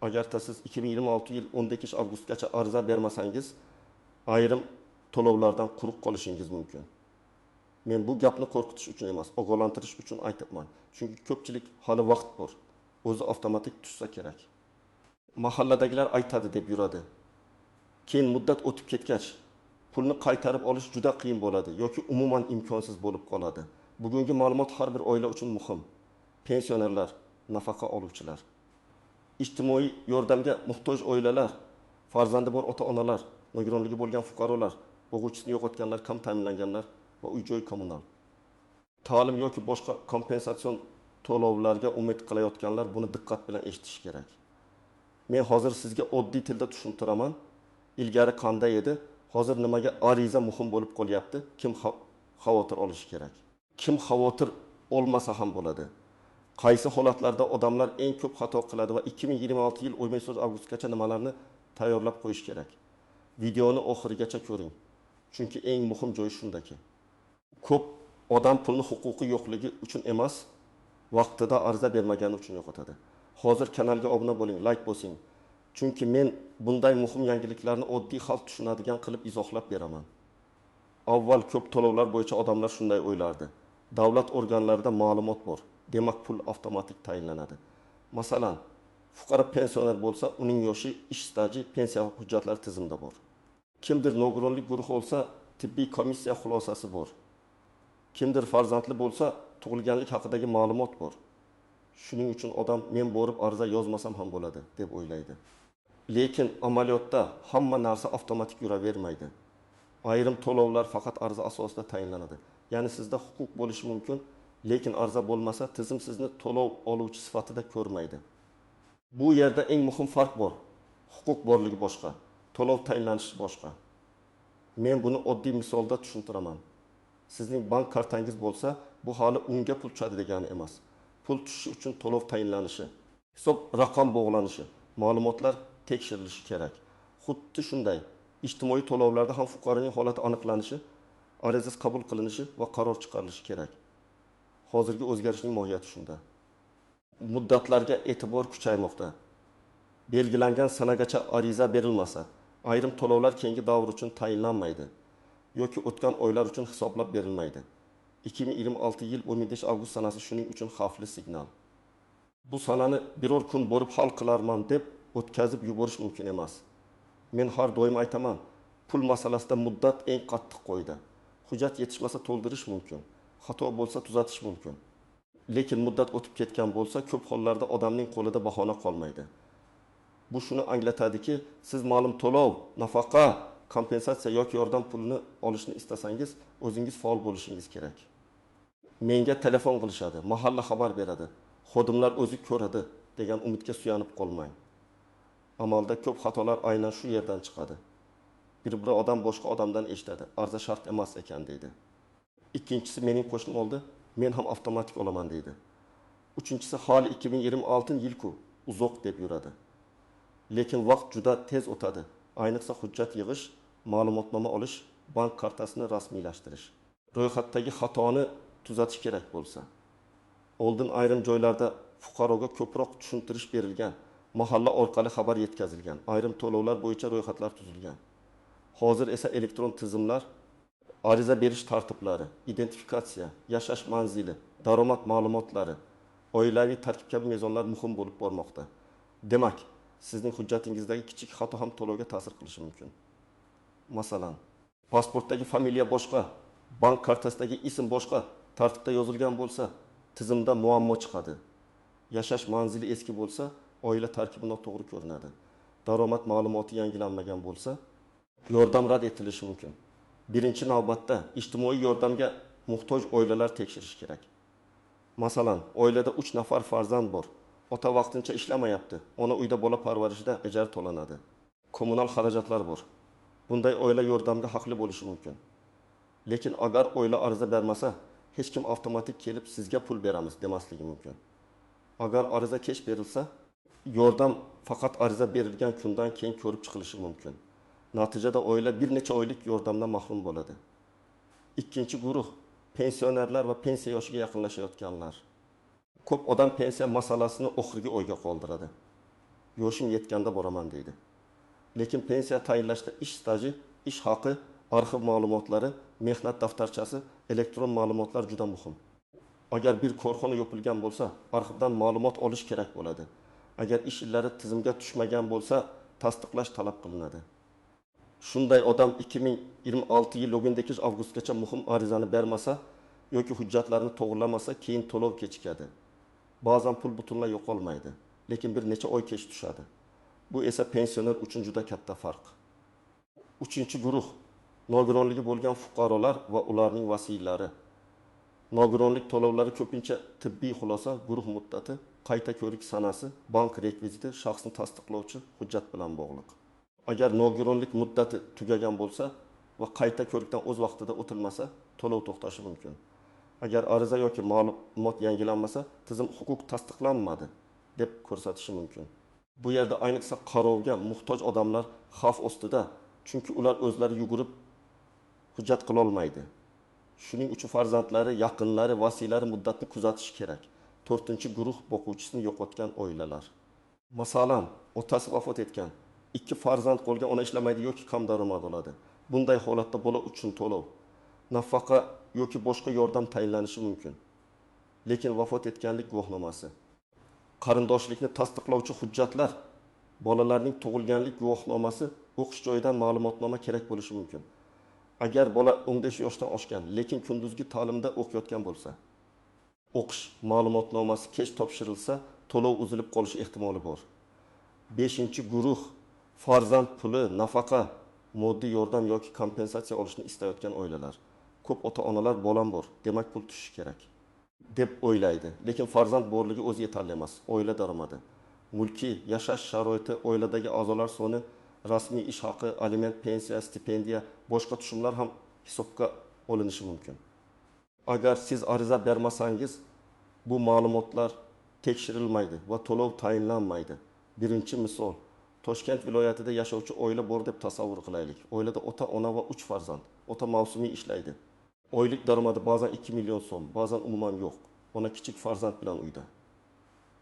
agar siz 2026 yil 12 avgustgacha ariza bermasangiz, ayrim to'lovlardan quruq qolishingiz mumkin. Men bu gapni qo'rqitish uchun emas, ogohlantirish uchun aytibman. Chunki ko'pchilik hali vaqt bor. O'zi avtomatik tushsa kerak. Mahalladagilar aytadi deb yuradi. Keyin muddat o'tib ketgach, pulni qaytarib olish juda qiyin bo'ladi yoki umuman imkonsiz bo'lib qoladi. Bugungi ma'lumot har bir oila uchun muhim. Pensionerlar, nafaqa oluvchilar, ijtimoiy yordamga muhtoj oilalar, farzandi bor ota-onalar, nogironligi bo'lgan fuqarolar, o'quvchisini yo'qotganlar, kam ta'minlanganlar va uy-joy kommunal, ta'lim yoki boshqa kompensatsion to'lovlarga umid qilayotganlar buni diqqat bilan eshitish kerak. Men hozir sizga oddiy tilda tushuntiraman. Ilgari qanday edi, hozir nimaga ariza muhim bo'lib qolyapti, kim xavotir olishi kerak. Kim xavotir olmasa ham bo'ladi. Qaysi holatlarda odamlar eng ko'p xato qiladi va 2026 yil 15 avgustgacha nimalarni tayyorlab qo'yish kerak. Videoni oxirigacha ko'ring. Chunki eng muhim joyi shundaki. Ko'p odam pulni huquqi yo'qligi uchun emas, vaqtida ariza bermagani uchun yo'qotadi. Hozir kanalga obuna bo'ling, like bosing. Chunki men bunday muhim yangiliklarni oddiy xalq tushunadigan qilib izohlab beraman. Avval ko'p to'lovlar bo'yicha odamlar shunday o'ylardi. Davlat organlarida ma'lumot bor. Demak pul avtomatik tayinlanadi. Masalan, fuqaro pensioner bo'lsa, uning yoshi, ish staji, pensiya hujjatlari tizimda bor. Kimdir nogironlik guruhi olsa, tibbiy komissiya xulosasi bor. Kimdir farzandli bo'lsa, tug'ilganlik haqidagi ma'lumot bor. Shuning uchun odam men borib ariza yozmasam ham bo'ladi deb o'ylaydi. Lekin amaliyotda hamma narsa avtomatik yuravermaydi. Ayrim to'lovlar faqat ariza asosida tayinlanadi. Ya'ni sizda huquq bo'lishi mumkin, lekin ariza bo'lmasa, tizim sizni to'lov oluvchi sifatida ko'rmaydi. Bu yerda eng muhim farq bor. Huquq borligi boshqa, to'lov tayinlanishi boshqa. Men buni oddiy misolda tushuntiraman. Sizning bank kartangiz bo'lsa, bu hali unga pul tushadi degani emas. Pul tushishi uchun to'lov tayinlanishi, hisob raqam bog'lanishi, ma'lumotlar tekshirilishi kerak. Xuddi shunday, ijtimoiy to'lovlarda ham fuqaroning holati aniqlanishi, arizasi qabul qilinishi va qaror chiqarilishi kerak. Hozirgi o'zgarishning mohiyati shunda. Muddatlarga e'tibor kuchaymoqda. Belgilangan sanagacha ariza berilmasa, ayrim to'lovlar keyingi davr uchun tayinlanmaydi yoki o'tgan oylar uchun hisoblab berilmaydi. 2026 yil 15 avgust sanasi shuning uchun xavfli signal. Bu sanani biror kun borib hal qilarman deb o'tkazib yuborish mumkin emas. Men har doim aytaman, pul masalasida muddat eng qattiq qo'ydi. Hujjat yetishmasa to'ldirish mumkin, xato bo'lsa tuzatish mumkin. Lekin muddat o'tib ketgan bo'lsa, ko'p hollarda odamning qo'lida bahona qolmaydi. Bu shuni anglatadiki, siz ma'lum to'lov, nafaqa, kompensatsiya yoki yordam pulini olishni istasangiz, o'zingiz faol bo'lishingiz kerak. Menga telefon qilishadi, mahalla xabar beradi, xodimlar o'zi ko'radi degan umidga suyanib qolmang. Amalda ko'p xatolar aynan shu yerdan chiqadi. Bir odam boshqa odamdan eshitadi, ariza shart emas ekan deydi. Ikkinchisi mening qo'shnim oldi, men ham avtomatik olaman deydi. Uchinchisi hali 2026 yil-ku, uzoq deb yuradi. Lekin vaqt juda tez o'tadi. Ayniqsa hujjat yig'ish, ma'lumotnoma olish, bank kartasini rasmiylashtirish. Ro'yxatdagi xatoni tuzatish kerak bo'lsa. Oldin ayrim joylarda fuqaroga ko'proq tushuntirish berilgan, mahalla orqali xabar yetkazilgan, ayrim to'lovlar bo'yicha ro'yxatlar tuzilgan. Hozir esa elektron tizimlar, ariza berish tartiblari, identifikatsiya, yashash manzili, daromad ma'lumotlari, oilaviy tarkib kabi mezonlar muhim bo'lib bormoqda. Demak, sizning hujjatingizdagi kichik xato ham to'lovga ta'sir qilishi mumkin. Masalan, pasportdagi familiya boshqa, bank kartasidagi ism boshqa tartibda yozilgan bo'lsa, tizimda muammo chiqadi. Yashash manzili eski bo'lsa, oila tarkibi noto'g'ri ko'rinadi. Daromad ma'lumoti yangilanmagan bo'lsa, yordam rad etilishi mumkin. Birinchi navbatda ijtimoiy yordamga muhtoj oilalar tekshirish kerak. Masalan, oilada 3 nafar farzand bor. Ota vaqtincha ishlamayapti. Ona uyda bola parvarishida ijara to'lanadi. Kommunal xarajatlar bor. Bunday oila yordamga haqli bo'lishi mumkin. Lekin agar oila ariza bermasa, hech kim avtomatik kelib sizga pul beramiz demasligi mumkin. Agar ariza kech berilsa, yordam faqat ariza berilgan kundan keyin ko'rib chiqilishi mumkin. Natijada oila bir necha oylik yordamdan mahrum bo'ladi. Ikkinchi guruh pensionerlar va pensiya yoshiga yaqinlashayotganlar. Ko'p odam pensiya masalasini oxirgi oyga qoldiradi. yoshim yetganda boraman deydi. Lekin pensiya tayinlashda ish staji, ish haqi, arxiv ma'lumotlari, mehnat daftarchasi, elektron ma'lumotlar juda muhim. Agar bir korxona yopilgan bo'lsa, arxivdan ma'lumot olish kerak bo'ladi. Agar ish yillari tizimga tushmagan bo'lsa, tasdiqlash talab qilinadi. Shunday odam 2026 yil 9 avgustgacha muhim arizani bermasa yoki hujjatlarni to'g'rilamasa, keyin to'lov kechikadi. Ba'zan pul butunlay yo'qolmaydi, lekin bir necha oy kech tushadi. Bu esa pensioner uchun juda katta farq. 3-guruh nogironligi bo'lgan fuqarolar va ularning vasiylari. Nogironlik to'lovlari ko'pincha tibbiy xulosa, guruh muddati, qayta ko'rik sanasi, bank rekviziti, shaxsni tasdiqlovchi hujjat bilan bog'liq. Agar nogironlik muddati tugagan bo'lsa va qayta ko'rikdan o'z vaqtida o'tilmasa, to'lov to'xtashi mumkin. Agar ariza yoki ma'lumot yangilanmasa, tizim huquq tasdiqlanmadi deb ko'rsatishi mumkin. Bu yerda ayniqsa qarovga muhtoj odamlar xavf ostida, chunki ular o'zlari yugurib hujjat qila olmaydi. Shuning uchun farzandlari, yaqinlari, vasiylari muddatni kuzatishi kerak. 4-guruh boquvchisini yo'qotgan oilalar. Masalan, otasi vafot etgan, 2 farzand qolgan, ona ishlamaydi yoki kam daromad oladi. Bunday holatda bola uchun to'lov, nafaqa yoki boshqa yordam tayinlanishi mumkin. Lekin vafot etganlik guvohnomasi, qarindoshlikni tasdiqlovchi hujjatlar, bolalarning tug'ilganlik guvohnomasi, o'qish joyidan ma'lumotnoma kerak bo'lishi mumkin. Agar bola 15 yoshdan oshgan, lekin kunduzgi ta'limda o'qiyotgan bo'lsa, o'qish ma'lumotnomasi kech topshirilsa, to'lov uzilib qolishi ehtimoli bor. 5-guruh farzand puli, nafaqa, moddiy yordam yoki kompensatsiya olishni istayotgan oilalar. Ko'p ota-onalar bolam bor, demak pul tushishi kerak deb o'ylaydi. Lekin farzand borligi o'zi yetarli emas. Oila daromadi, mulkiy yashash sharoiti, oiladagi a'zolar soni, rasmiy ish haqi, aliment, pensiya, stipendiya, boshqa tushumlar ham hisobga olinishi mumkin. Agar siz ariza bermasangiz, bu ma'lumotlar tekshirilmaydi va to'lov tayinlanmaydi. Birinchi misol, Toshkent viloyatida yashovchi oila bor deb tasavvur qilaylik. Oilada ota, ona va 3 farzand. Ota mavsumiy ishlaydi. Oylik daromadi ba'zan 2 million so'm, ba'zan umuman yo'q. Ona kichik farzand bilan uyda.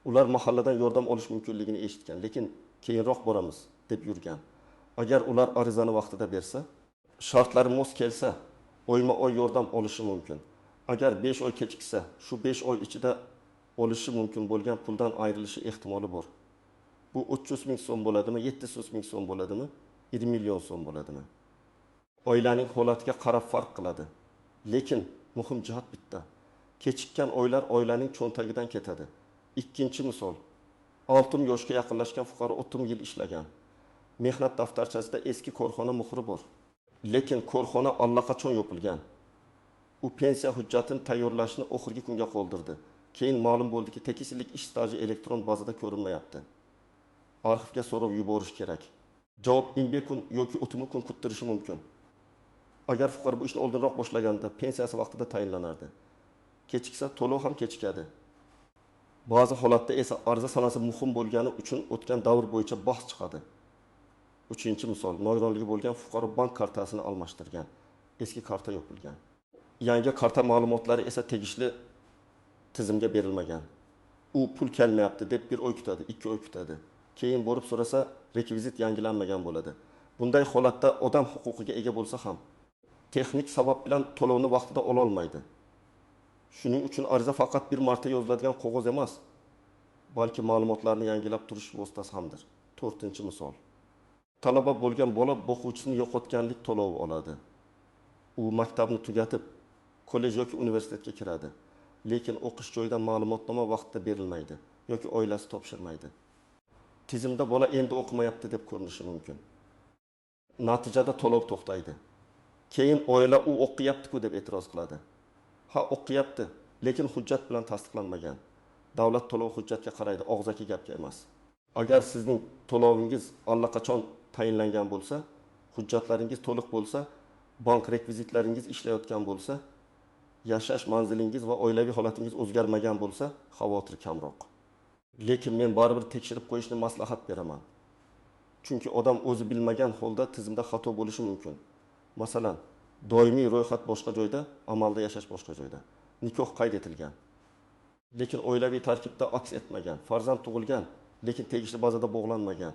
Ular mahalladan yordam olish mumkinligini eshitgan, lekin keyinroq boramiz deb yurgan. Agar ular arizani vaqtida bersa, shartlari mos kelsa, oyma-oy yordam olishi mumkin. Agar 5 oy kechiksa, shu 5 oy ichida olishi mumkin bo'lgan puldan ayrilishi ehtimoli bor. Bu 300 ming so'm bo'ladimi, 700 ming so'm bo'ladimi, 20 million so'm bo'ladimi? Oilaning holatiga qarab farq qiladi. Lekin muhim jihat bitta. Kechikkan oylar oilaning cho'ntagidan ketadi. Ikkinchi misol, 60 yoshga yaqinlashgan fuqaro 30 yil ishlagan. Mehnat daftarchasida eski korxona muhri bor. Lekin korxona allaqachon yopilgan. U pensiya hujjatini tayyorlashni oxirgi kunga qoldirdi. Keyin ma'lum bo'ldiki, tekislik ish staji elektron bazada ko'rinmayapti. Arxivga so'rab yuborish kerak. Javob 21 kun yoki 30 kun kuttirishi mumkin. Agar fuqaro bu ishni oldinroq boshlaganda pensiyasi vaqtida tayinlanardi. Kechiksa to'lov ham kechikadi. Ba'zi holatda esa ariza sanasi muhim bo'lgani uchun o'tgan davr bo'yicha bahs chiqadi. 3-misol, nogironligi bo'lgan fuqaro bank kartasini almashtirgan, eski karta yopilgan. Yangi karta ma'lumotlari esa tegishli tizimga berilmagan. U pul kelmayapti deb 1 oy kutadi, 2 oy kutadi. Keyin borib so'rasa, rekvizit yangilanmagan bo'ladi. Bunday holatda odam huquqiga ega bo'lsa ham texnik sabab bilan to'lovni vaqtida ola olmaydi. Shuning uchun ariza faqat bir marta yoziladigan qog'oz emas, balki ma'lumotlarni yangilab turish vositasi hamdir. 4-misol. Talaba bo'lgan bola boquvchisini yo'qotganlik to'lovi oladi. U maktabni tugatib, kollej yoki universitetga kiradi. Lekin o'qish joyidan ma'lumotnoma vaqtida berilmaydi yoki oilasi topshirmaydi. Tizimda bola endi o'qimayapti deb ko'rinishi mumkin. Natijada to'lov to'xtaydi. Keyin oila u o'qiyapti-ku deb e'tiroz qiladi. Ha, o'qiyapti, lekin hujjat bilan tasdiqlanmagan. Davlat to'lov hujjatga qaraydi, og'zaki gapga emas. Agar sizning to'lovingiz allaqachon tayinlangan bo'lsa, hujjatlaringiz to'liq bo'lsa, bank rekvizitlaringiz ishlayotgan bo'lsa, yashash manzilingiz va oilaviy holatingiz o'zgarmagan bo'lsa, xavotir kamroq. Lekin men baribir tekshirib qo'yishni maslahat beraman. Chunki odam o'zi bilmagan holda tizimda xato bo'lishi mumkin. Masalan, doimiy ro'yxat boshqa joyda, amalda yashash boshqa joyda. Nikoh qayd etilgan. Lekin oilaviy tarkibda aks etmagan. Farzand tug'ilgan, lekin tegishli bazada bog'lanmagan.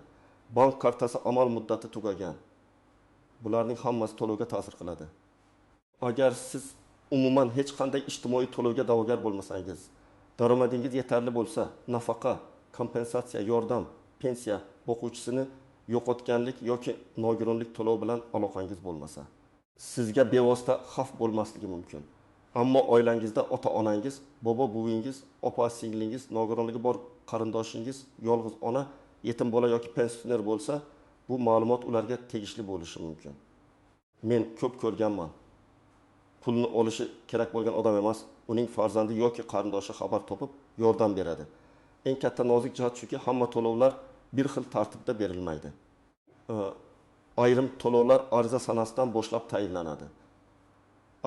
Bank kartasi amal muddati tugagan. Bularning hammasi to'lovga ta'sir qiladi. Agar siz umuman hech qanday ijtimoiy to'lovga da'vogar bo'lmasangiz, daromadingiz yetarli bo'lsa, nafaqa, kompensatsiya, yordam, pensiya boquvchisini yo'qotganlik yoki nogironlik to'lov bilan aloqangiz bo'lmasa, sizga bevosita xavf bo'lmasligi mumkin. Ammo oilangizda ota-onangiz, bobo-buvingiz, opa-singlingiz, nogironligi bor qarindoshingiz, yolg'iz ona, yetim bola yoki pensioner bo'lsa, bu ma'lumot ularga tegishli bo'lishi mumkin. Men ko'p ko'rganman. Pulni olishi kerak bo'lgan odam emas, uning farzandi yoki qarindoshi xabar topib yordam beradi. Eng katta nozik jihat shuki, hamma to'lovlar bir xil tartibda berilmaydi. Ayrim to'lovlar ariza sanasidan boshlab tayinlanadi.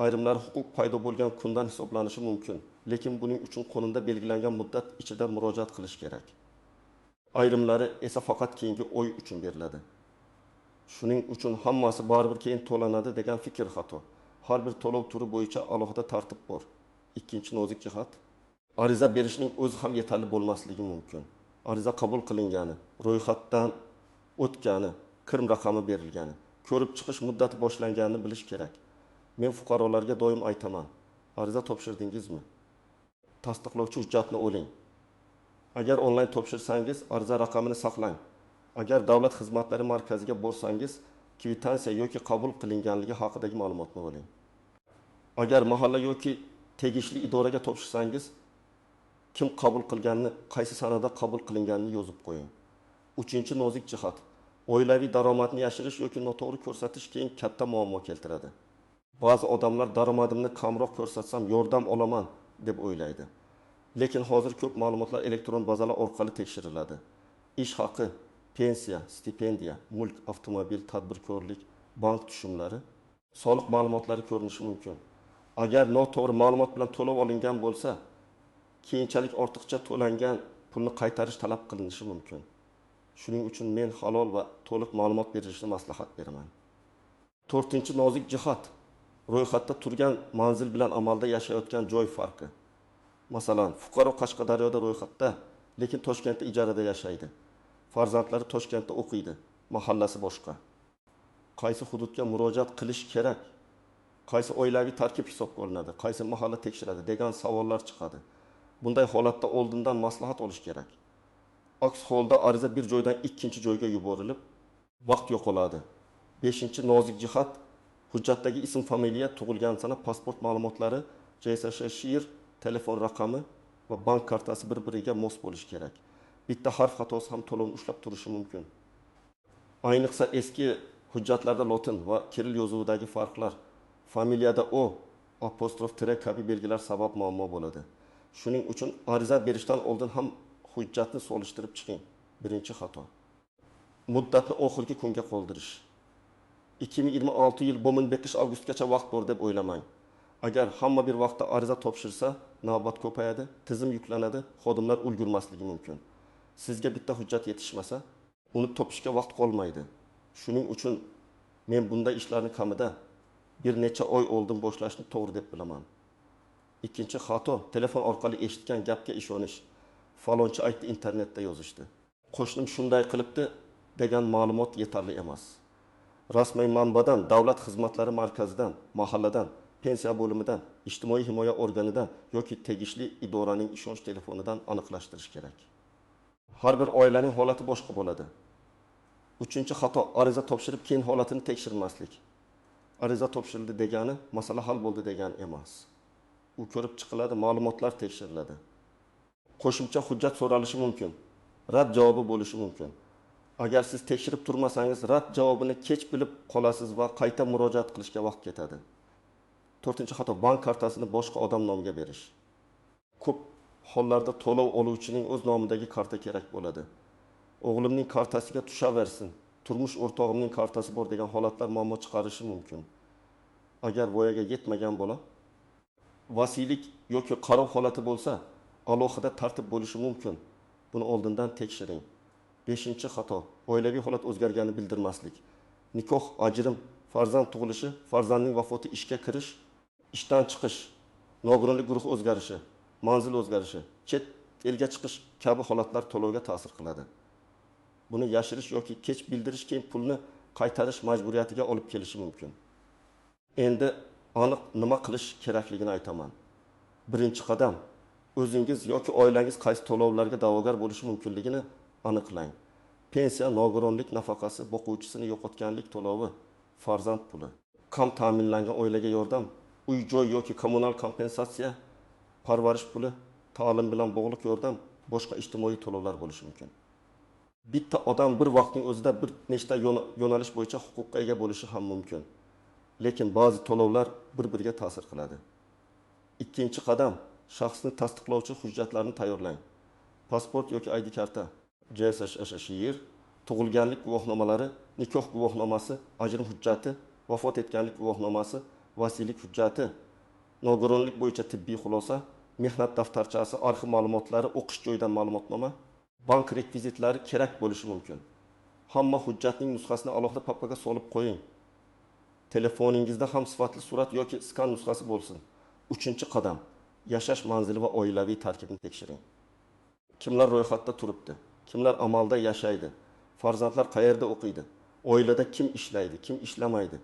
Ayrimlar huquq paydo bo'lgan kundan hisoblanishi mumkin, lekin buning uchun qonunda belgilangan muddat ichida murojaat qilish kerak. Ayrimlari esa faqat keyingi oy uchun beriladi. Shuning uchun hammasi baribir keyin to'lanadi degan fikr xato. Har bir to'lov turi bo'yicha alohida tartib bor. Ikkinchi nozik jihat, ariza berishning o'zi ham yetarli bo'lmasligi mumkin. Ariza qabul qilingani, ro'yxatdan o'tgani, kirim raqami berilgani, ko'rib chiqish muddati boshlanganini bilish kerak. Men fuqarolarga doim aytaman, ariza topshirdingizmi? Tasdiqlovchi hujjatni oling. Agar onlayn topshirsangiz, ariza raqamini saqlang. Agar davlat xizmatlari markaziga borsangiz, kvitansiya yoki qabul qilinganligi haqidagi ma'lumotni oling. Agar mahalla yoki tegishli idoraga topshirsangiz, kim qabul qilganini, qaysi sanada qabul qilinganini yozib qo'ying. Uchinchi nozik jihat, oilaviy daromadni yashirish yoki noto'g'ri ko'rsatish keyin katta muammo keltiradi. Ba'zi odamlar daromadimni kamroq ko'rsatsam yordam olaman deb o'ylaydi. Lekin hozir ko'p ma'lumotlar elektron bazalar orqali tekshiriladi. Ish haqi, pensiya, stipendiya, mulk, avtomobil, tadbirkorlik, bank tushumlari, soliq ma'lumotlari ko'rinishi mumkin. Agar noto'g'ri ma'lumot bilan to'lov olingan bo'lsa, keyinchalik ortiqcha to'langan pulni qaytarish talab qilinishi mumkin. Shuning uchun men halol va to'liq ma'lumot berishni maslahat beraman. To'rtinchi nozik jihat, ro'yxatda turgan manzil bilan amalda yashayotgan joy farqi. Masalan, fuqaro Qashqadaryoda ro'yxatda, lekin Toshkentda ijarada yashaydi. Farzandlari Toshkentda o'qiydi, mahallasi boshqa. Qaysi hududga murojaat qilish kerak? Qaysi oilaviy tarkib hisobga olinadi? Qaysi mahalla tekshiradi degan savollar chiqadi. Bunday holatda oldindan maslahat olish kerak. Aks holda ariza bir joydan ikkinchi joyga yuborilib, vaqt yo'qoladi. 5-nozik jihat, hujjatdagi ism, familiya, tug'ilgan sana, pasport ma'lumotlari, JSSHIR, telefon raqami va bank kartasi bir-biriga mos bo'lishi kerak. Bitta harf xatosi ham to'lovni ushlab turishi mumkin. Ayniqsa eski hujjatlarda lotin va kiril yozuvidagi farqlar, familiyada o, apostrof tire kabi belgilar sabab muammo bo'ladi. Shuning uchun ariza berishdan oldin ham hujjatni solishtirib chiqing. Birinchi xato. Muddatni oxirgi kunga qoldirish. 2026 yil bo'min beqish avgustgacha vaqt bor deb o'ylamang. Agar hamma bir vaqtda ariza topshirsa, navbat ko'payadi, tizim yuklanadi, xodimlar ulgurmasligi mumkin. Sizga bitta hujjat yetishmasa, uni topishga vaqt qolmaydi. Shuning uchun men bunday ishlarni kamida bir necha oy oldin boshlashni to'g'ri deb bilaman. Ikkinchi xato, telefon orqali eshitgan gapga ishonish. Falonchi aytdi, internetda yozishdi. Qo'shnim shunday qilibdi degan ma'lumot yetarli emas. Rasmiy manbadan, davlat xizmatlari markazidan, mahalladan, pensiya bo'limidan, ijtimoiy himoya organidan yoki tegishli idoraning ishonch telefonidan aniqlashtirish kerak. Har bir oilaning holati boshqa bo'ladi. Uchinchi xato, ariza topshirib keyin holatini tekshirmaslik. Ariza topshirildi degani masala hal bo'ldi degani emas. U ko'rib chiqiladi, ma'lumotlar tekshiriladi. Qo'shimcha hujjat so'ralishi mumkin. Rad javobi bo'lishi mumkin. Agar siz tekshirib turmasangiz, rad javobini kech bilib qolasiz va qayta murojaat qilishga vaqt ketadi. To'rtinchi xato, bank kartasini boshqa odam nomiga berish. Ko'p hollarda to'lov oluvchining o'z nomidagi karta kerak bo'ladi. O'g'limning kartasiga tushaversin, turmush o'rtog'imning kartasi bor degan holatlar muammo chiqarishi mumkin. Agar voyaga yetmagan bola vasiylik yoki qaror holati bo'lsa, alohida tartib bo'lishi mumkin. Buni oldindan tekshiring. 5-xato, oilaviy holat o'zgarganini bildirmaslik. Nikoh, ajrim, farzand tug'ilishi, farzandning vafoti, ishga kirish, ishdan chiqish, nogironlik guruhi o'zgarishi, manzil o'zgarishi, chet elga chiqish kabi holatlar to'lovga ta'sir qiladi. Buni yashirish yoki kech bildirish keyin pulni qaytarish majburiyatiga olib kelishi mumkin. Endi aniq nima qilish kerakligini aytaman. Birinchi qadam, o'zingiz yoki oilangiz qaysi to'lovlarga da'vogar bo'lishi mumkinligini aniqlang. Pensiya, nogironlik nafaqasi, boquvchisini yo'qotganlik to'lovi, farzand puli, kam ta'minlangan oilaga yordam, uy-joy yoki kommunal kompensatsiya, parvarish puli, ta'lim bilan bog'liq yordam, boshqa ijtimoiy to'lovlar bo'lishi mumkin. Bitta odam bir vaqtning o'zida bir nechta yo'nalish bo'yicha huquqqa ega bo'lishi ham mumkin. Lekin ba'zi to'lovlar bir-biriga ta'sir qiladi. Ikkinchi qadam, shaxsni tasdiqlovchi hujjatlarni tayyorlang. Pasport yoki ID karta, JSHSHIR, tug'ilganlik guvohnomalari, nikoh guvohnomasi, ajrim hujjati, vafot etganlik guvohnomasi, vasiylik hujjati, nogironlik bo'yicha tibbiy xulosa, mehnat daftarchasi, arxiv ma'lumotlari, o'qish joyidan ma'lumotnoma, bank rekvizitlari kerak bo'lishi mumkin. Hamma hujjatning nusxasini alohida papkaga solib qo'ying. Telefoningizda ham sifatli surat yoki skan nusxasi bo'lsin. Uchinchi qadam, yashash manzili va oilaviy tarkibni tekshiring. Kimlar ro'yxatda turibdi? Kimlar amalda yashaydi? Farzandlar qayerda o'qiydi? Oilada kim ishlaydi, kim ishlamaydi?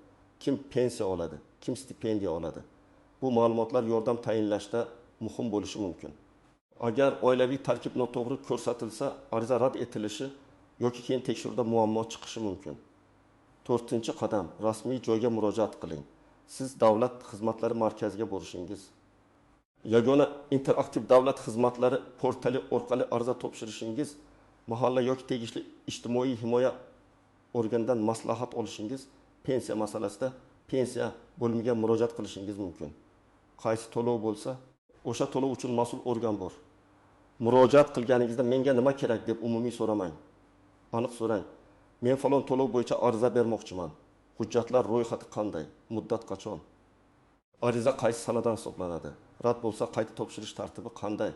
Kim pensiya oladi, kim stipendiya oladi? Bu ma'lumotlar yordam tayinlashda muhim bo'lishi mumkin. Agar oilaviy tarkib noto'g'ri ko'rsatilsa, ariza rad etilishi yoki keyin tekshiruvda muammo chiqishi mumkin. 4-qadam, rasmiy joyga murojaat qiling. Siz davlat xizmatlari markaziga borishingiz, yagona interaktiv davlat xizmatlari portali orqali ariza topshirishingiz, mahalla yoki tegishli ijtimoiy himoya organidan maslahat olishingiz, pensiya masalasida pensiya bo'limiga murojaat qilishingiz mumkin. Qaysi to'lov bo'lsa, o'sha to'lov uchun mas'ul organ bor. Murojaat qilganingizda menga nima kerak deb umumiy so'ramang. Aniq so'rang. Men falon to'lov bo'yicha ariza bermoqchiman. Hujjatlar ro'yxati qanday? Muddat qachon? Ariza qaysi sanadan hisoblanadi? Rad bo'lsa qayta topshirish tartibi qanday?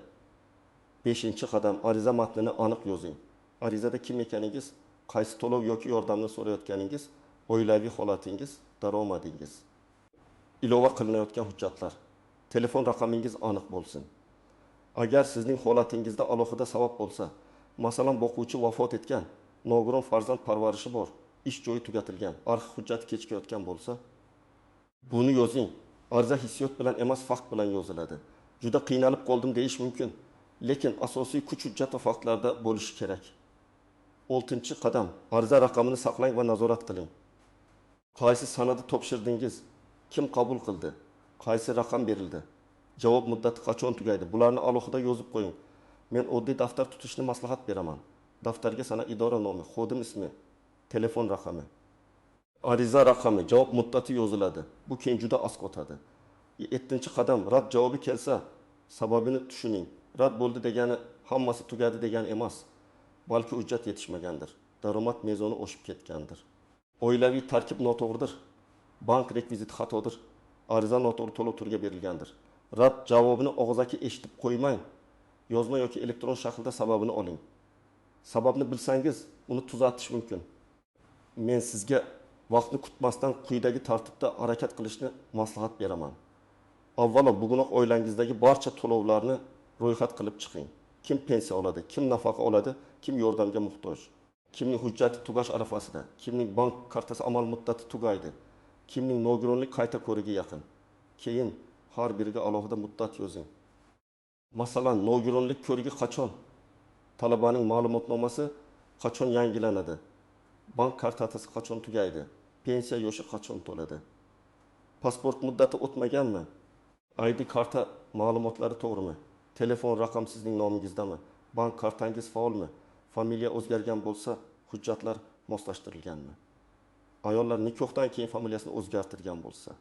5-qadam, ariza matnini aniq yozing. Arizada kim ekaningiz, qaysi to'lov yoki yordamni so'rayotganingiz, oilaviy holatingiz, daromadingiz. Ilova qilinayotgan hujjatlar. Telefon raqamingiz aniq bo'lsin. Agar sizning holatingizda alohida sabab bo'lsa, masalan, boquvchi vafot etgan, nogiron farzand parvarishi bor, ish joyi tugatilgan, arxiv hujjati kechikayotgan bo'lsa, buni yozing. Ariza hissiyot bilan emas, fakt bilan yoziladi. Juda qiynalib qoldim deyish mumkin, lekin asosiy kuch hujjat va faktlarda bo'lishi kerak. 6-qadam, ariza raqamini saqlang va nazorat qiling. Qaysi sanada topshirdingiz? Kim qabul qildi? Qaysi raqam berildi? Javob muddati qachon tugaydi? Bularni alohida yozib qo'ying. Men oddiy daftar tutishni maslahat beraman. Daftarga sana idora nomi, xodim ismi, telefon raqami, ariza raqami, javob muddati yoziladi. Bu keyin juda oz qotadi. 7-qadam, rad javobi kelsa, sababini tushuning. Rad bo'ldi degani hammasi tugadi degani emas. Balki hujjat yetishmagandir. Daromad mezoni oshib ketgandir. Oilaviy tarkib noto'g'ridir. Bank rekviziti xatodir. Ariza noto'g'ri to'lov turiga berilgandir. Rad javobini og'zaki eshitib qo'ymang. Yozma yoki elektron shaklda sababini oling. Sababni bilsangiz, uni tuzatish mumkin. Men sizga vaqtni kutmasdan quyidagi tartibda harakat qilishni maslahat beraman. Avvalo, bugunoq oilangizdagi barcha to'lovlarni ro'yxat qilib chiqing. Kim pensiya oladi, kim nafaqa oladi, kim yordamga muhtoj, kimning hujjati tugash arafasida, kimning bank kartasi amal muddati tugaydi, kimning nogironlik qayta ko'rigi yaqin. Keyin har biriga alohida muddat yozing. Masalan, nogironlik ko'rigi qachon? Talabaning ma'lumotnomasi qachon yangilanadi? Bank kartasi qachon tugaydi? Pensiya yoshi qachon to'ladi? Pasport muddati o'tmaganmi? ID karta ma'lumotlari to'g'rimi? Telefon raqam sizning nomingizdami? Bank kartangiz faolmi? Familiya o'zgargan bo'lsa, hujjatlar moslashtirilganmi? Ayollar nikohdan keyin familiyasini o'zgartirgan bo'lsa,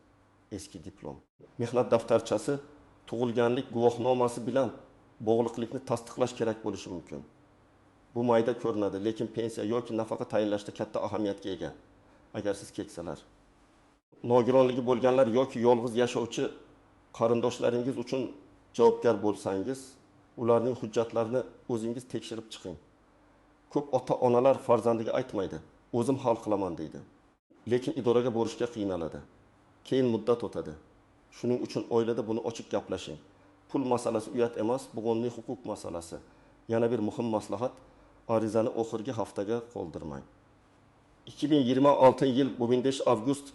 eski diplom. Mehnat daftarchasi tug'ilganlik guvohnomasi bilan bog'liqlikni tasdiqlash kerak bo'lishi mumkin. Bu mayda ko'rinadi, lekin pensiya yoki nafaqa tayinlashda katta ahamiyatga ega. Agar siz keksalar, nogironligi bo'lganlar yoki yolg'iz yashovchi qarindoshlaringiz uchun javobgar bo'lsangiz, ularning hujjatlarini o'zingiz tekshirib chiqing. Ko'p ota-onalar farzandiga aytmaydi, o'zim hal qilaman deydi. Lekin idoraga borishga qiynaladi. Keyin muddat o'tadi. Shuning uchun oilada buni ochiq gaplashing. Pul masalasi uyat emas, bugungi huquq masalasi. Yana bir muhim maslahat, arizani oxirgi haftaga qoldirmang. 2026 yil 15 avgust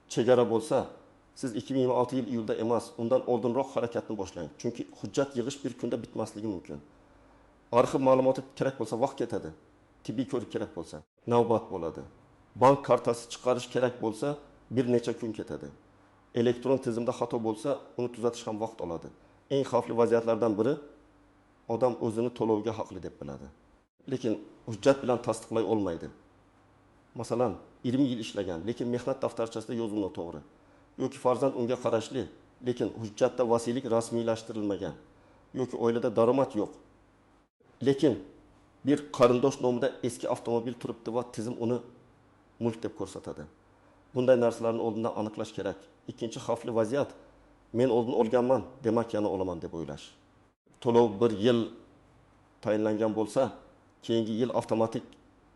chegara bo'lsa, siz 2026 yil iyulda emas, undan oldinroq harakatni boshlang. Chunki hujjat yig'ish bir kunda bitmasligi mumkin. Arxiv ma'lumoti kerak bo'lsa vaqt ketadi. Tibbiy ko'rik kerak bo'lsa navbat bo'ladi. Bank kartasi chiqarish kerak bo'lsa bir necha kun ketadi. Elektron tizimda xato bo'lsa, uni tuzatish ham vaqt oladi. Eng xavfli vaziyatlardan biri odam o'zini to'lovga haqli deb biladi. Lekin hujjat bilan tasdiqlay olmaydi. Masalan, 20 yil ishlagan, lekin mehnat daftarchasida yozuvi noto'g'ri. Yoki farzand unga qarashli, lekin hujjatda vasiylik rasmiylashtirilmagan. Yoki oilada daromad yo'q. Lekin bir qarindosh nomida eski avtomobil turibdi va tizim uni mulk deb ko'rsatadi. Bunday narsalarni oldindan aniqlash kerak. Ikkinchi xavfli vaziyat, men oldin olganman, demak yana olaman deb o'ylash. To'lov 1 yil tayinlangan bo'lsa, keyingi yil avtomatik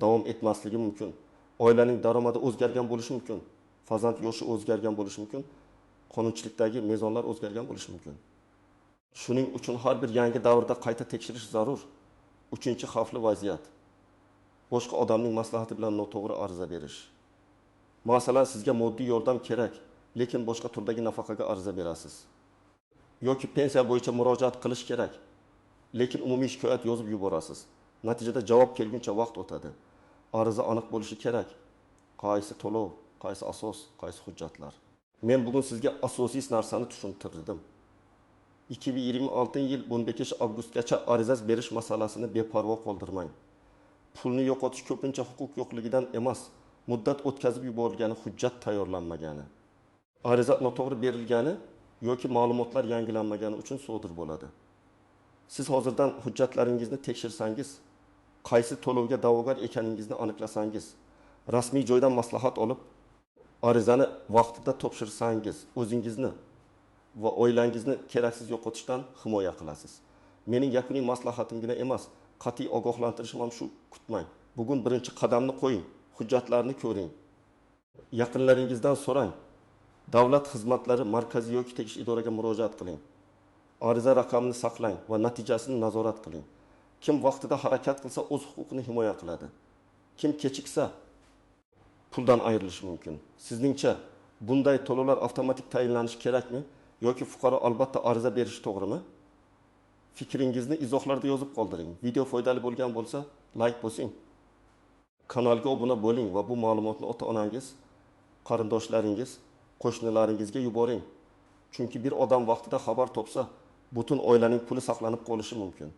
davom etmasligi mumkin. Oilaning daromadi o'zgargan bo'lishi mumkin. Farzand yoshi o'zgargan bo'lishi mumkin. Qonunchilikdagi mezonlar o'zgargan bo'lishi mumkin. Shuning uchun har bir yangi davrda qayta tekshirish zarur. Uchinchi xavfli vaziyat, boshqa odamning maslahati bilan noto'g'ri ariza berish. Masalan, sizga moddiy yordam kerak, lekin boshqa turdagi nafaqaga ariza berasiz. Yoki pensiya bo'yicha murojaat qilish kerak, lekin umumiy shikoyat yozib yuborasiz. Natijada javob kelguncha vaqt o'tadi. Ariza aniq bo'lishi kerak. Qaysi to'lov, qaysi asos, qaysi hujjatlar. Men bugun sizga asosiy narsani tushuntirdim. 2026 yil 15 avgustgacha ariza berish masalasini beparvo qoldirmang. Pulni yo'qotish ko'pincha huquq yo'qligidan emas, muddat o'tkazib yuborilgani, hujjat tayyorlanmagani, ariza noto'g'ri berilgani yoki ma'lumotlar yangilanmagani uchun sodir bo'ladi. Siz hozirdan hujjatlaringizni tekshirsangiz, qaysi to'lovga da'vogar ekaningizni aniqlasangiz, rasmiy joydan maslahat olib, arizani vaqtida topshirsangiz, o'zingizni va oilangizni keraksiz yo'qotishdan himoya qilasiz. Mening yakuniy maslahatimgina emas, qat'iy ogohlantirishim ham shu: kutmang. Bugun birinchi qadamni qo'ying, hujjatlarni ko'ring. Yaqinlaringizdan so'rang. Davlat xizmatlari markaziy yoki tegishli idoraga murojaat qiling. Ariza raqamini saqlang va natijasini nazorat qiling. Kim vaqtida harakat qilsa, o'z huquqini himoya qiladi. Kim kechiksa, puldan ayrilishi mumkin. Sizningcha bunday to'lovlar avtomatik tayinlanishi kerakmi? Yoki fuqaro albatta ariza berishi to'g'rimi? Fikringizni izohlarda yozib qoldiring. Video foydali bo'lgan bo'lsa, like bosing. Kanalga obuna bo'ling va bu ma'lumotni ota-onangiz, qarindoshlaringiz, qo'shnilaringizga yuboring. Chunki bir odam vaqtida xabar topsa, butun oilaning puli saqlanib qolishi mumkin.